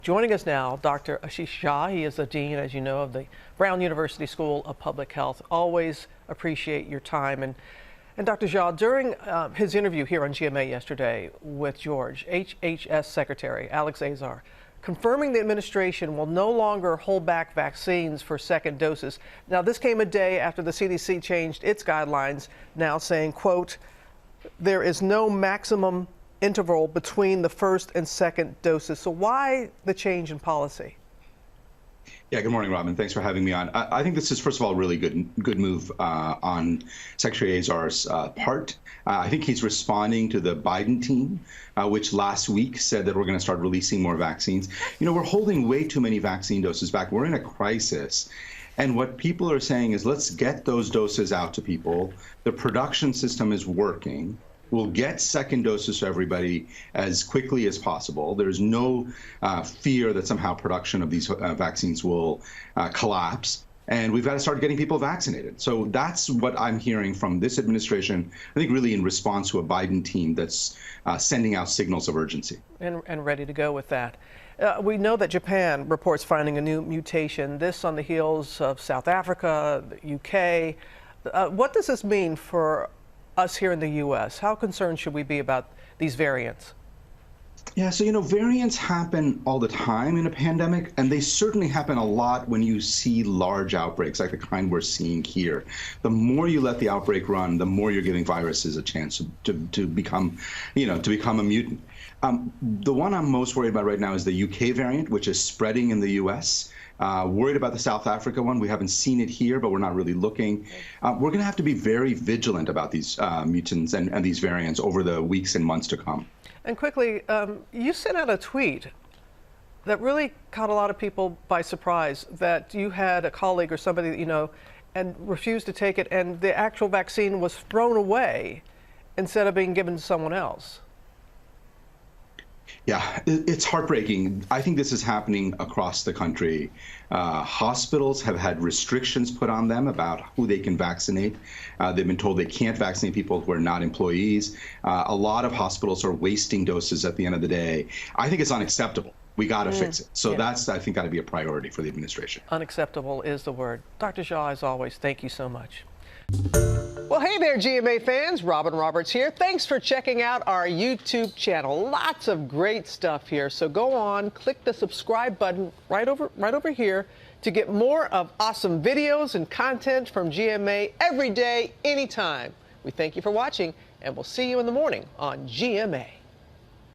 Joining us now, Dr. Ashish Jha. He is the dean, as you know, of the Brown University School of Public Health. Always appreciate your time. And Dr. Jha, during his interview here on GMA yesterday with George, HHS Secretary Alex Azar, confirming the administration will no longer hold back vaccines for second doses. Now, this came a day after the CDC changed its guidelines, now saying, quote, there is no maximum interval between the first and second doses. So why the change in policy? Yeah, good morning, Robin. Thanks for having me on. I think this is, first of all, a really good move on Secretary Azar's part. I think he's responding to the Biden team, which last week said that we're going to start releasing more vaccines. You know, we're holding way too many vaccine doses back. We're in a crisis. And what people are saying is, let's get those doses out to people. The production system is working. We'll get second doses to everybody as quickly as possible. There's no fear that somehow production of these vaccines will collapse. And we've got to start getting people vaccinated. So that's what I'm hearing from this administration, I think really in response to a Biden team that's sending out signals of urgency. And ready to go with that. We know that Japan reports finding a new mutation, this on the heels of South Africa, the UK. What does this mean for us here in the U.S.? How concerned should we be about these variants? Yeah, so, you know, variants happen all the time in a pandemic, and they certainly happen a lot when you see large outbreaks like the kind we're seeing here. The more you let the outbreak run, the more you're giving viruses a chance to become, a mutant. The one I'm most worried about right now is the UK variant, which is spreading in the U.S. Worried about the South Africa one. We haven't seen it here, but we're not really looking. We're going to have to be very vigilant about these mutants and these variants over the weeks and months to come. And quickly, you sent out a tweet that really caught a lot of people by surprise, that you had a colleague or somebody that you know and refused to take it, and the actual vaccine was thrown away instead of being given to someone else. Yeah, it's heartbreaking. I think this is happening across the country. Hospitals have had restrictions put on them about who they can vaccinate. They've been told they can't vaccinate people who are not employees. A lot of hospitals are wasting doses at the end of the day. I think it's unacceptable. We got to fix it. So that's, I think, got to be a priority for the administration. Unacceptable is the word. Dr. Jha, as always, thank you so much. Well, hey there, GMA fans. Robin Roberts here. Thanks for checking out our YouTube channel. Lots of great stuff here. So go on, click the subscribe button right over here to get more of awesome videos and content from GMA every day, anytime. We thank you for watching, and we'll see you in the morning on GMA.